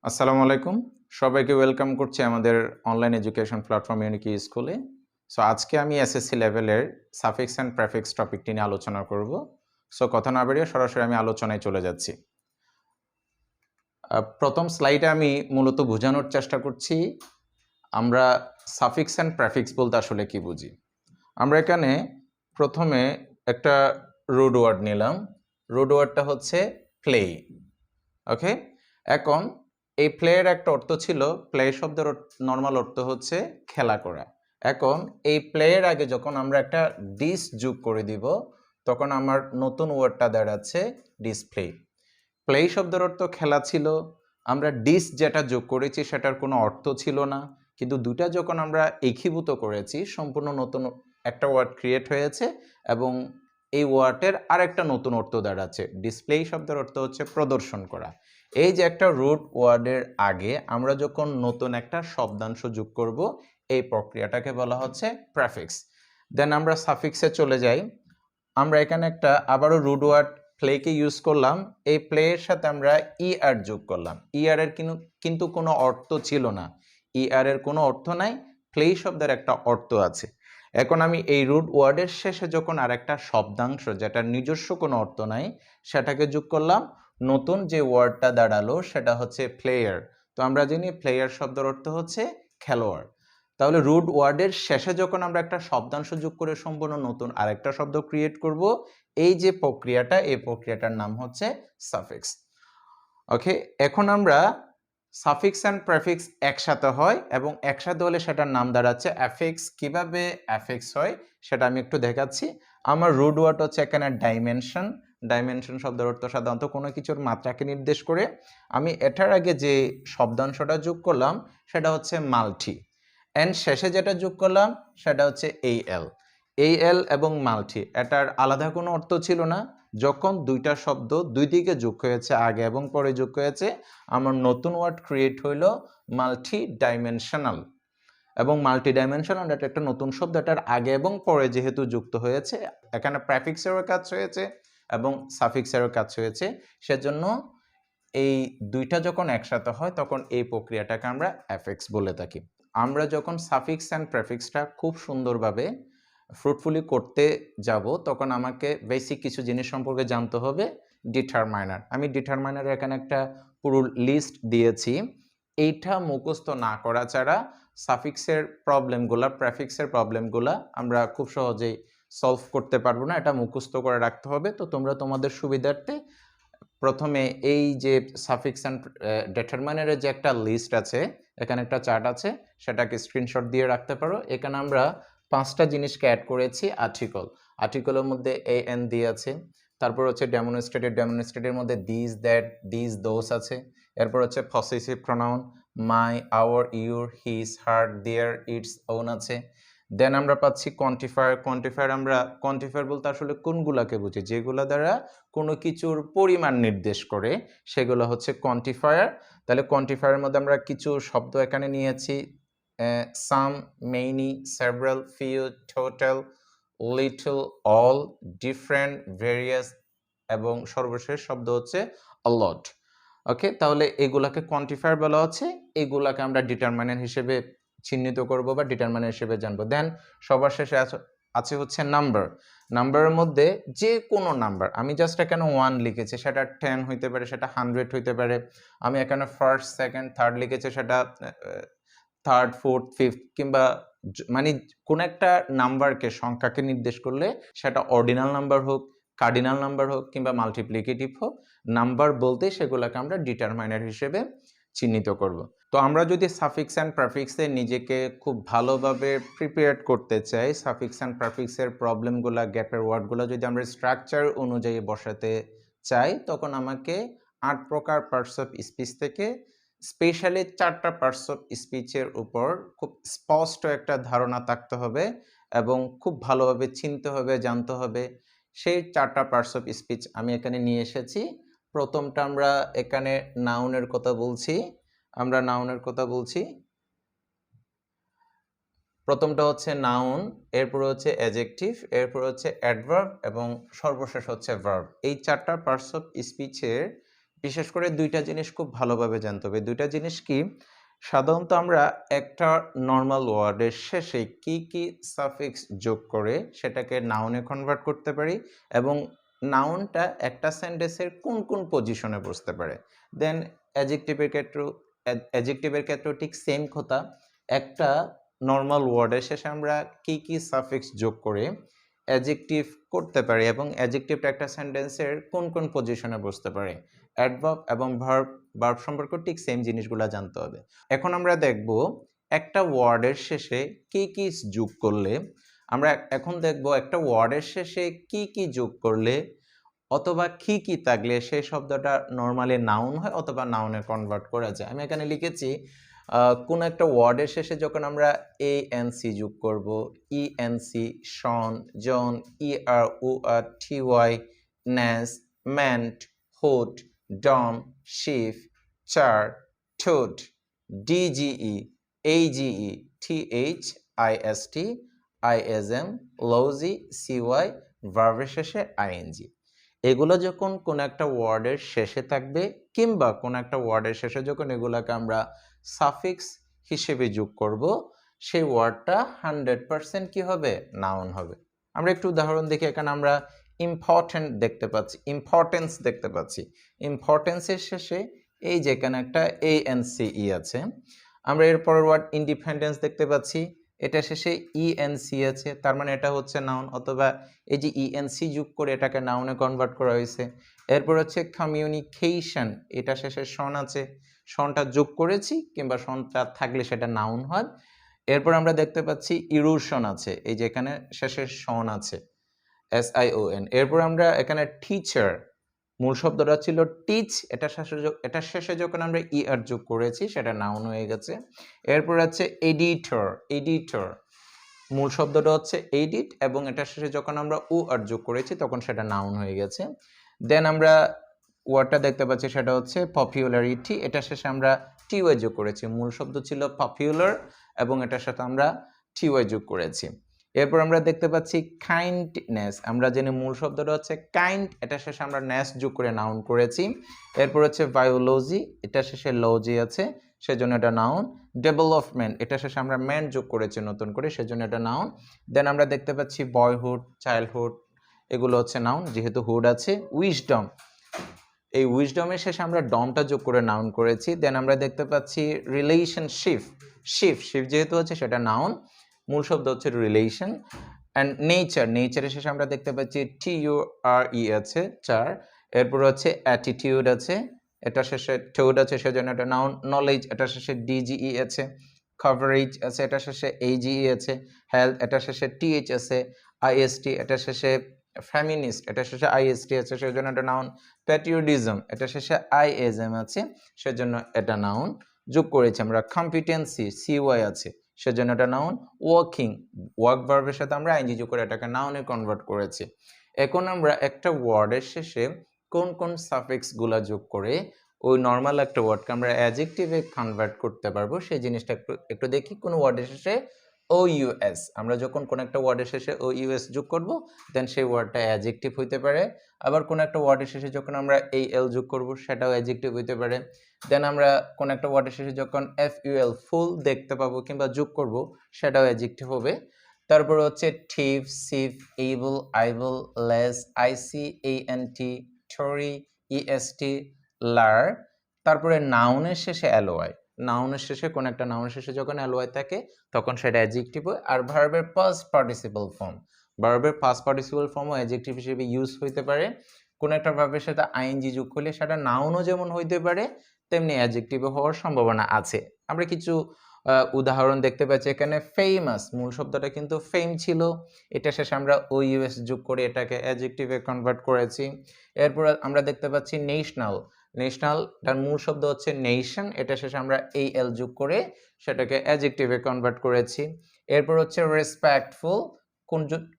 আসসালামু আলাইকুম। সবাইকে ওয়েলকাম করছি আমাদের অনলাইন এডুকেশন প্ল্যাটফর্ম ইউনিকি স্কুলে। সো আজকে আমি এসএসসি লেভেলের সাফিক্স অ্যান্ড প্রেফিক্স টপিকটি নিয়ে আলোচনা করব। সো কথা না বাড়িয়ে সরাসরি আমি আলোচনায় চলে যাচ্ছি। প্রথম স্লাইডে আমি মূলত বোঝানোর চেষ্টা করছি আমরা সাফিক্স অ্যান্ড প্রেফিক্স বলতে আসলে কি বুঝি। আমরা এখানে প্রথমে একটা রুট ওয়ার্ড নিলাম। রুট ওয়ার্ডটা হচ্ছে প্লে। ওকে, এখন এই প্লেয়ের একটা অর্থ ছিল, প্লে শব্দের নর্মাল অর্থ হচ্ছে খেলা করা। এখন এই প্লেয়ের আগে যখন আমরা একটা ডিস যোগ করে দিব তখন আমার নতুন ওয়ার্ডটা দাঁড়াচ্ছে ডিসপ্লে। প্লে শব্দের অর্থ খেলা ছিল, আমরা ডিস যেটা যোগ করেছি সেটার কোনো অর্থ ছিল না, কিন্তু দুটা যখন আমরা একীভূত করেছি সম্পূর্ণ নতুন একটা ওয়ার্ড ক্রিয়েট হয়েছে এবং এই ওয়ার্ডের আরেকটা নতুন অর্থ দাঁড়াচ্ছে। ডিসপ্লে শব্দের অর্থ হচ্ছে প্রদর্শন করা। এই যে একটা রুট ওয়ার্ডের আগে আমরা যখন নতুন একটা শব্দাংশ যোগ করব এই প্রক্রিয়াটাকে বলা হচ্ছে প্রেফিক্স। দেন আমরা সাফিক্সে চলে যাই। আমরা এখানে একটা আবারও রুট ওয়ার্ড প্লেকে ইউজ করলাম। এই প্লেয়ের সাথে আমরা ইআর যোগ করলাম। ইআর এর কিন্তু কোনো অর্থ ছিল না, ইআর এর কোনো অর্থ নাই, প্লে শব্দের একটা অর্থ আছে। এখন আমি এই রুট ওয়ার্ডের শেষে যখন আরেকটা শব্দাংশ যেটার নিজস্ব কোনো অর্থ নাই সেটাকে যোগ করলাম, নতুন যে ওয়ার্ডটা দাঁড়ালো সেটা হচ্ছে প্লেয়ার। তো আমরা জানি প্লেয়ার শব্দের অর্থ হচ্ছে খেলোয়াড়। তাহলে রুট ওয়ার্ডের শেষে যখন আমরা একটা শব্দাংশ যোগ করে সম্পূর্ণ নতুন আরেকটা শব্দ ক্রিয়েট করব, এই যে প্রক্রিয়াটা, এই প্রক্রিয়াটার নাম হচ্ছে সাফিক্স। ওকে, এখন আমরা সাফিক্স অ্যান্ড প্রেফিক্স একসাথে হয় এবং একসাথে হলে সেটার নাম দাঁড়াচ্ছে অ্যাফিক্স। কিভাবে অ্যাফিক্স হয় সেটা আমি একটু দেখাচ্ছি। আমার রুট ওয়ার্ড হচ্ছে এখানে ডাইমেনশন। ডাইমেনশন শব্দের অর্থ সাধারণত কোনো কিছুর মাত্রাকে নির্দেশ করে। আমি এটার আগে যে শব্দাংশটা যোগ করলাম সেটা হচ্ছে মাল্টি, অ্যান্ড শেষে যেটা যোগ করলাম সেটা হচ্ছে এল। এল এবং মাল্টি এটার আলাদা কোনো অর্থ ছিল না। যখন দুইটা শব্দ দুই দিকে যোগ হয়েছে, আগে এবং পরে যোগ হয়েছে, আমার নতুন ওয়ার্ড ক্রিয়েট হইল মাল্টি ডাইমেনশনাল। এবং মাল্টি ডাইমেনশনাল এটা একটা নতুন শব্দ, এটার আগে এবং পরে যেহেতু যুক্ত হয়েছে, এখানে প্রেফিক্সেরও কাজ হয়েছে এবং সাফিক্সেরও কাজ হয়েছে, সেজন্য এই দুইটা যখন একসাথে হয় তখন এই প্রক্রিয়াটাকে আমরা অ্যাফিক্স বলে থাকি। আমরা যখন সাফিক্স অ্যান্ড প্রেফিক্সটা খুব সুন্দরভাবে ফ্রুটফুলি করতে যাব তখন আমাকে বেসিক কিছু জিনিস সম্পর্কে জানতে হবে। ডিটারমাইনার, আমি ডিটারমাইনারের এখানে একটা পুরো লিস্ট দিয়েছি। এইটা মুখস্থ না করা ছাড়া সাফিক্সের প্রবলেমগুলা, প্রেফিক্সের প্রবলেমগুলা আমরা খুব সহজেই সলভ করতে পারবো না, এটা মুখস্থ করে রাখতে হবে। তো তোমরা তোমাদের সুবিধার্থে প্রথমে এই যে সাফিক্স অ্যান্ড ডিটারমাইনারের যে একটা লিস্ট আছে, এখানে একটা চার্ট আছে, সেটাকে স্ক্রিনশট দিয়ে রাখতে পারো। এখানে আমরা 5টা জিনিসকে অ্যাড করেছি। আর্টিকলের মধ্যে এন দিয়ে আছে, তারপর হচ্ছে ডেমনস্ট্রেটের মধ্যে দিস, দ্যাট, দিস, দোস আছে। এরপর হচ্ছে possessive pronoun my, our, your, his, her, their, its, own আছে। দেন আমরা পাচ্ছি কোয়ান্টিফায়ার। আমরা কোয়ান্টিফায়ার বলতে আসলে কোনগুলাকে বুঝি, যেগুলো দ্বারা কোনো কিছুর পরিমাণ নির্দেশ করে সেগুলো হচ্ছে কোয়ান্টিফায়ার। তাহলে কোয়ান্টিফায়ারের মধ্যে আমরা কিছু শব্দ এখানে নিয়েছি, some, many, several, few, total, little, all, different, various এবং সর্বশেষ শব্দ হচ্ছে আ লট। ওকে, তাহলে এগুলাকে কোয়ান্টিফায়ার বলা হচ্ছে, এগুলাকে আমরা ডিটারমাইনার হিসেবে চিহ্নিত করব বা ডিটারমাইনার হিসেবে জানবো। দেন সবার শেষে আছে হচ্ছে নাম্বার। নাম্বারের মধ্যে যে কোনো নাম্বার, আমি জাস্ট এখানে 1 লিখেছি, সেটা 10 হইতে পারে, সেটা 100 হইতে পারে। আমি এখানে ফার্স্ট, সেকেন্ড, থার্ড লিখেছি, সেটা থার্ড, ফোর্থ, ফিফথ, কিংবা মানে কোন একটা নাম্বারকে, সংখ্যাকে নির্দেশ করলে সেটা অর্ডিনাল নাম্বার হোক, কার্ডিনাল নাম্বার হোক কিংবা মাল্টিপ্লিকেটিভ হোক, নাম্বার বলতে সেগুলোকে আমরা ডিটারমাইনার হিসেবে চিহ্নিত করব। তো আমরা যদি সাফিক্স অ্যান্ড প্রেফিক্সে নিজেকে খুব ভালোভাবে প্রিপেয়ার করতে চাই, সাফিক্স অ্যান্ড প্রেফিক্সের প্রবলেমগুলো, গ্যাপের ওয়ার্ডগুলো যদি আমরা স্ট্রাকচার অনুযায়ী বসাতে চাই, তখন আমাকে 8 প্রকার পার্টস অফ স্পিচ থেকে স্পেশালি 4টা পার্টস অফ স্পিচের উপর খুব স্পষ্ট একটা ধারণা থাকতে হবে এবং খুব ভালোভাবে চিনতে হবে, জানতে হবে। সেই 4টা পার্টস অফ স্পিচ আমি এখানে নিয়ে এসেছি। প্রথমটা আমরা এখানে নাউনের কথা বলছি। প্রথমটা হচ্ছে নাউন, এরপর হচ্ছে অ্যাডজেক্টিভ, এরপর হচ্ছে অ্যাডভার্ব এবং সর্বশেষ হচ্ছে ভার্ব। এই 4টা পার্টস অফ স্পিচের বিশেষ করে দুইটা জিনিস খুব ভালোভাবে জানতে হবে। দুইটা জিনিস কি? সাধারণত আমরা একটা নরমাল ওয়ার্ডের শেষে কি সাফিক্স যোগ করে সেটাকে নাউনে কনভার্ট করতে পারি এবং নাউনটা একটা সেন্টেন্সের কোন পজিশনে বসতে পারে। দেন অ্যাডজেক্টিভের ক্ষেত্রেও ঠিক সেম কথা। একটা নরমাল ওয়ার্ডের শেষে আমরা কি সাফিক্স যোগ করে অ্যাডজেক্টিভ করতে পারি এবং অ্যাডজেক্টিভটা একটা সেন্টেন্সের কোন পজিশনে বসতে পারে। অ্যাডভার্ব এবং ভার্ব সম্পর্কে ঠিক সেম জিনিসগুলো জানতে হবে। এখন আমরা দেখব একটা ওয়ার্ডের শেষে কি যোগ করলে আমরা এখন দেখব একটা ওয়ার্ডের শেষে কি যোগ করলে অথবা কি থাকলে সেই শব্দটা নরমালি নাউন হয় অথবা নাউনে কনভার্ট করা যায়। আমি এখানে লিখেছি কোন একটা ওয়ার্ডের শেষে যখন আমরা এএনসি যোগ করব, ইএনসি শন, জন, ইআর, উআর, টিওয়াই, নেস, মেন্ট, হোট, ডম, শিফ, চার, ঠোট, DGE, এইজিই, TH, IST, ISM, লৌজি, CY, ভার্বের শেষে আইএনজি। এগুলো যখন কোন একটা ওয়ার্ডের শেষে থাকবে কিংবা কোন একটা ওয়ার্ডের শেষে যখন এগুলাকে আমরা সাফিক্স হিসেবে যোগ করব, সেই ওয়ার্ডটা 100% কি হবে? নাউন হবে। আমরা একটু উদাহরণ দেখি। এখানে আমরা ইম্পর্টেন্ট দেখতে পাচ্ছি, ইম্পর্টেন্স দেখতে পাচ্ছি। ইম্পর্টেন্সের শেষে এই যে এখানে একটা এএনসিই আছে। আমরা এর পরের ওয়ার্ড ইন্ডিপেন্ডেন্স দেখতে পাচ্ছি, এটা শেষে ইএনসি আছে, তার মানে এটা হচ্ছে নাউন, অথবা এই যে ইএনসি যোগ করে এটাকে নাউনে কনভার্ট করা হয়েছে। এরপর হচ্ছে কমিউনিকেশন, এটা শেষে শন আছে, শনটা যোগ করেছি কিংবা শনটা থাকলে সেটা নাউন হয়। এরপর আমরা দেখতে পাচ্ছি ইরোশন আছে, এই যে এখানে শেষে শন আছে, SION। এরপর আমরা এখানে টিচার, মূল শব্দটা ছিল টিচ, এটা শেষে যখন আমরা ইআর যোগ করেছি সেটা নাউন হয়ে গেছে। এরপর আছে এডিটর, এডিটর মূল শব্দটা হচ্ছে এডিট এবং এটা শেষে যখন আমরা আর যোগ করেছি তখন সেটা নাউন হয়ে গেছে। দেন আমরা ওয়ার্ডটা দেখতে পাচ্ছি সেটা হচ্ছে পপুলারিটি, এটা শেষে আমরা টিওয়াই যোগ করেছি। মূল শব্দ ছিল পপুলার এবং এটার সাথে আমরা টিওয়াই যোগ করেছি। এরপর আমরা দেখতে পাচ্ছি কাইন্ডনেস, আমরা জানি মূল শব্দটা হচ্ছে কাইন্ড, এটা শেষে আমরা নেস যোগ করে নাউন করেছি। এরপর হচ্ছে বায়োলজি, এটা শেষে লজি আছে সেজন্য এটা নাউন। ডেভেলপমেন্ট, এটা শেষে আমরা ম্যান যোগ করেছি নতুন করে সেজন্য এটা নাউন। দেন আমরা দেখতে পাচ্ছি বয়হুড, চাইল্ডহুড, এগুলো হচ্ছে নাউন যেহেতু হুড আছে। উইজডম, এই উইজডমের শেষে আমরা ডমটা যোগ করে নাউন করেছি। দেন আমরা দেখতে পাচ্ছি রিলেশনশিপ, শিফ যেহেতু হচ্ছে সেটা নাউন, মূল শব্দ হচ্ছে রিলেশন। অ্যান্ড নেচার, নেচারের শেষে আমরা দেখতে পাচ্ছি TURE আছে, চার। এরপর হচ্ছে অ্যাটিটিউড আছে, এটা শেষে টোড আছে সেজন্য এটা নাউন। নলেজ, এটা শেষে DGE আছে। কভারেজ আছে, এটা শেষে AGE আছে। হেলথ, এটা শেষে TH আছে। IST, এটা শেষে ফেমিনিস্ট, এটা শেষে IST আছে সেজন্য এটা নাউন। প্যাট্রিয়টিজম, এটা শেষে ISM আছে সেজন্য এটা নাউন যোগ করেছি আমরা। কম্পিটেন্সি, CY আছে সেজন্য এটা নাউন। ওয়ার্কিং, ওয়ার্ক ভার্বের সাথে আমরা আইএনজি যোগ করে এটাকে নাউনে কনভার্ট করেছি। এখন আমরা একটা ওয়ার্ডের শেষে কোন সাফিক্স গুলা যোগ করে ওই নর্মাল একটা ওয়ার্ডকে আমরা অ্যাডজেক্টিভে কনভার্ট করতে পারবো সেই জিনিসটা একটু দেখি। কোন ওয়ার্ডের শেষে OUS, আমরা যখন কোন একটা ওয়ার্ডের শেষে OUS যোগ করব দেন সেই ওয়ার্ডটা অ্যাডজেক্টিভ হইতে পারে। আবার কোন একটা ওয়ার্ডের শেষে যখন আমরা AL যোগ করব সেটাও অ্যাডজেক্টিভ হইতে পারে। দেন আমরা কোন একটা ওয়ার্ডের শেষে যখন FUL, ফুল দেখতে পাবো কিংবা যোগ করব সেটাও অ্যাডজেক্টিভ হবে। তারপর হচ্ছে থিভ, সিফ, able, ible, less, IC, ANT, থরি, EST, লার। তারপরে নাউনের শেষে LOI, নাউনের শেষে কোন একটা নাউনের শেষে যখন LOI থাকে তখন সেটা অ্যাডজেক্টিভ হয়। আর ভার্বের পাস্ট পার্টিসিপল ফর্ম, ভার্বের পাস্ট পার্টিসিপল ফর্মও অ্যাডজেক্টিভ হিসেবে ইউজ হইতে পারে। কোন একটা ভার্বের সাথে আইএনজি যোগ করলে সেটা নাউনও যেমন হইতে পারে তেমনি অ্যাডজেক্টিভও হওয়ার সম্ভাবনা আছে। আমরা কিছু উদাহরণ দেখতে পাচ্ছি এখানে। ফেমাস, মূল শব্দটা কিন্তু ফেম ছিল, এটা শেষে আমরা OUS যোগ করে এটাকে অ্যাডজেক্টিভে কনভার্ট করেছি। এরপর আমরা দেখতে পাচ্ছি নেশনাল, নেশনাল তার মূল শব্দ হচ্ছে নেশন, এটা শেষে আমরা AL যোগ করে সেটাকে অ্যাডজেক্টিভে কনভার্ট করেছি। এরপর হচ্ছে রেসপেক্টফুল,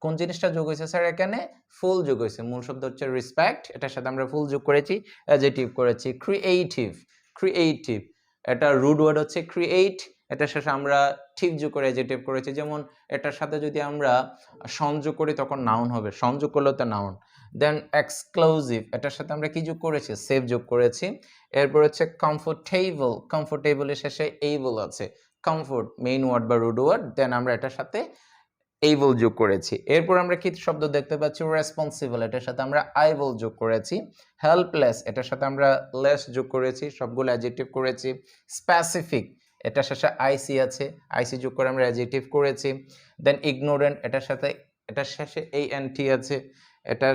কোন জিনিসটা যোগ হয়েছে স্যার? এখানে ফুল যোগ হয়েছে, মূল শব্দ হচ্ছে রেসপেক্ট, এটার সাথে আমরা ফুল যোগ করেছি, অ্যাডজেক্টিভ করেছি। ক্রিয়েটিভ, ক্রিয়েটিভ এটা রুড ওয়ার্ড হচ্ছে ক্রিয়েট, এটার শেষে আমরা ঠিক যোগ করে অ্যাডজেক্টিভ করেছি। যেমন এটার সাথে যদি আমরা সংযোগ করি তখন নাউন হবে, সংযোগ করলে তো নাউন। দেন এক্সক্লুসিভ, এটার সাথে আমরা কি যোগ করেছি? সেভ যোগ করেছি। এরপর হচ্ছে কমফোর্টেবল, কমফোর্টেবলের শেষে এইবল আছে, কমফোর্ট মেইন ওয়ার্ড বা রুট ওয়ার্ড, দেন আমরা এটার সাথে এইবল যোগ করেছি। এরপর আমরা কি শব্দ দেখতে পাচ্ছি? রেসপন্সিবল, এটার সাথে আমরা আইবল যোগ করেছি। হেল্পলেস, এটার সাথে আমরা লেস যোগ করেছি, সবগুলো অ্যাডজেক্টিভ করেছি। স্পেসিফিক, এটার শেষে আইসি আছে, আইসি যোগ করে আমরা অ্যাডজেক্টিভ করেছি। দেন ইগনোরেন্ট, এটার সাথে এটার শেষে এএনটি আছে, এটা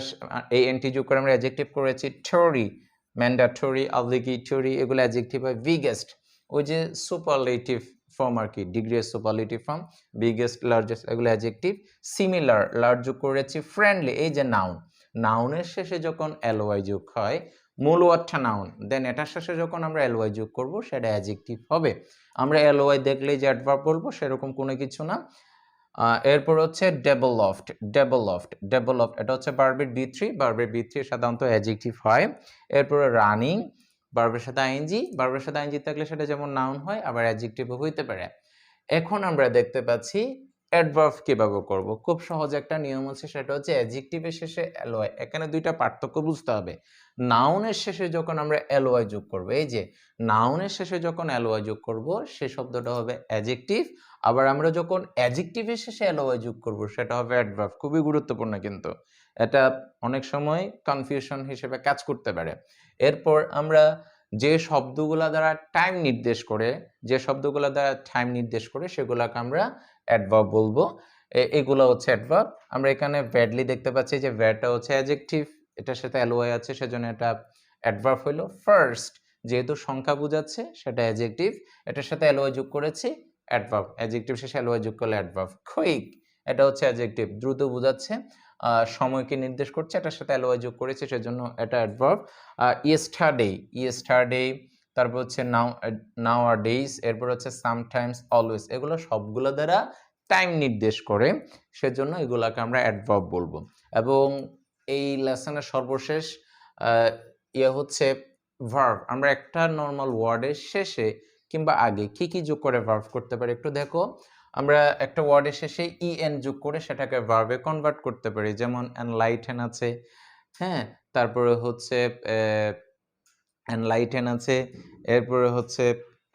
এএনটি যোগ করে আমরা অ্যাডজেক্টিভ করেছি। থিওরি, ম্যান্ডেটরি, অব্লিগেটরি, এগুলো অ্যাডজেক্টিভ হয়। বিগেস্ট, ওই যে সুপারলেটিভ ফর্ম আর কি, degree superlative form, biggest, largest, এগুলো অ্যাডজেক্টিভ। সিমিলার, লার্জ যোগ করেছি। ফ্রেন্ডলি, এই যে নাউন, নাউনের শেষে যখন এলওয়াই যোগ হয়, মূল ওয়ার্ডটা নাউন, দেন এটার শেষে যখন আমরা এলওয়াই যোগ করব সেটা অ্যাডজেক্টিভ হবে। আমরা এলওয়াই দেখলেই যে অ্যাডভার্ব বলবো সেরকম কোনো কিছু না। এরপর হচ্ছে ডেভেলপড, ডেভেলপড, ডেভেলপড, এটা হচ্ছে ভার্বের বি3, ভার্বের বি3 সাধারণত অ্যাডজেক্টিভ হয়। এরপরে রানিং, ভার্বের সাথে আইএনজি, ভার্বের সাথে আইএনজি থাকলে সেটা যেমন নাউন হয় আবার অ্যাডজেক্টিভও হইতে পারে। এখন আমরা দেখতে পাচ্ছি অ্যাডভার্ব কিভাবে করব। খুব সহজ একটা নিয়ম আছে, সেটা হচ্ছে অ্যাডজেক্টিভের শেষে এলওয়াই। এখানে দুইটা পার্থক্য বুঝতে হবে। নাউনের শেষে যখন আমরা এলওয়াই যোগ করব, এই যে নাউনের শেষে যখন এলওয়াই যোগ করব সে শব্দটা হবে অ্যাডজেক্টিভ, আবার আমরা যখন অ্যাডজেক্টিভের শেষে এলওয়াই যোগ করব সেটা হবে অ্যাডভার্ব। খুবই গুরুত্বপূর্ণ কিন্তু এটা অনেক সময় কনফিউশন হিসেবে কাজ করতে পারে। এরপর আমরা যে শব্দগুলা দ্বারা টাইম নির্দেশ করে, যে শব্দগুলা দ্বারা টাইম নির্দেশ করে সেগুলাকে আমরা অ্যাডভার্ব বলবো। এগুলো হচ্ছে অ্যাডভার্ব। আমরা এখানে ভ্যাডলি দেখতে পাচ্ছি যে ভ্যাডটা হচ্ছে অ্যাডজেক্টিভ, এটার সাথে এলওয়াই আছে সেজন্য এটা অ্যাডভার্ব হলো। ফার্স্ট, যেহেতু সংখ্যা বোঝাচ্ছে সেটা অ্যাডজেক্টিভ, এটার সাথে এলওয়াই যোগ করেছি, অ্যাডভার্ব। অ্যাডজেক্টিভ শেষে এলওয়াই যোগ করলে অ্যাডভার্ব। কুইক, এটা হচ্ছে অ্যাডজেক্টিভ, দ্রুত বোঝাচ্ছে, সময়কে নির্দেশ করছে, এটার সাথে এলওয়াই যোগ করেছে সেজন্য এটা অ্যাডভার্ব। ইয়েস্টারডে, ইয়েস্টারডে, তারপর হচ্ছে নাও আর ডেইজ, এরপর হচ্ছে সামটাইমস, অলওয়েজ, এগুলো সবগুলো দ্বারা টাইম নির্দেশ করে সেজন্য এগুলাকে আমরা অ্যাডভার্ব বলবো। এবং এই লেসনের সর্বশেষ হচ্ছে ভার্ব। আমরা একটা নর্মাল ওয়ার্ডের শেষে কিংবা আগে কি কি যোগ করে ভার্ব করতে পারি একটু দেখো। আমরা একটা ওয়ার্ডের শেষে ইএন যোগ করে সেটাকে ভার্বে কনভার্ট করতে পারি, যেমন এনলাইটেন আছে, হ্যাঁ, তারপরে হচ্ছে এনলাইটেন আছে, এরপরে হচ্ছে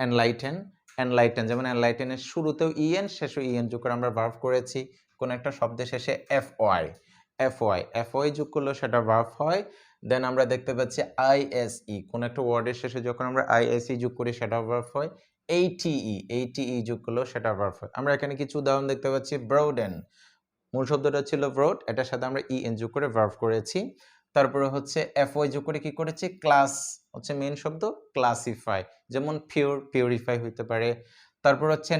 এনলাইটেন, এনলাইটেন, যেমন এনলাইটেনের শুরুতেও ইএন শেষেও ইএন যোগ করে আমরা ভার্ব করেছি। কোন একটা শব্দের শেষে এফওয়াই, এফওয়াই, এফওয়াই যোগ করলেও সেটা ভার্ব হয়। দেন আমরা দেখতে পাচ্ছি আইএসই, কোন একটা ওয়ার্ডের শেষে যখন আমরা আইএসই যোগ করি সেটা ভার্ব হয়। এইটিই, এইটিই যোগ করলেও সেটা ভার্ব হয়। আমরা এখানে কিছু উদাহরণ দেখতে পাচ্ছি। ব্রোডেন, মূল শব্দটা ছিল ব্রড, এটার সাথে আমরা ইএন যোগ করে ভার্ব করেছি। তারপরে হচ্ছে এফওয়াই যোগ করে কি করেছি? ক্লাস হচ্ছে মেইন শব্দ, ক্লাসিফাই, যেমন পিওর, পিউরিফাই হইতে পারে। তারপর হচ্ছে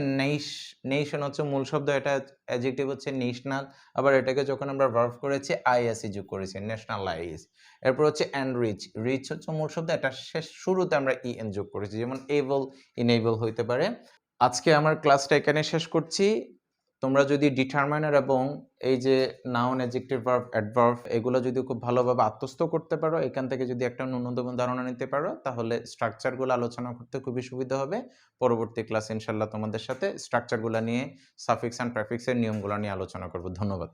নেশন হচ্ছে মূল শব্দ, এটা অ্যাডজেক্টিভ হচ্ছে নেশনাল, আবার এটাকে যখন আমরা ভার্ব করেছি আইএসই যোগ করেছি, ন্যাশনালাইজ। এরপর হচ্ছে এনরিচ, রিচ হচ্ছে মূল শব্দ, এটা শেষ শুরুতে আমরা ইএন যোগ করেছি, যেমন এবল, ইনেবল হইতে পারে। আজকে আমার ক্লাসটা এখানে শেষ করছি। তোমরা যদি ডিটারমাইনার এবং এই যে নাউন, অ্যাডজেক্টিভ, ভার্ব, অ্যাডভার্ব এগুলো যদি খুব ভালোভাবে আত্মস্থ করতে পারো, এখান থেকে যদি একটা ন্যূনতম ধারণা নিতে পারো, তাহলে স্ট্রাকচারগুলো আলোচনা করতে খুবই সুবিধা হবে। পরবর্তী ক্লাসে ইনশাআল্লাহ তোমাদের সাথে স্ট্রাকচারগুলো নিয়ে, সাফিক্স অ্যান্ড প্রেফিক্সের নিয়মগুলো নিয়ে আলোচনা করব। ধন্যবাদ।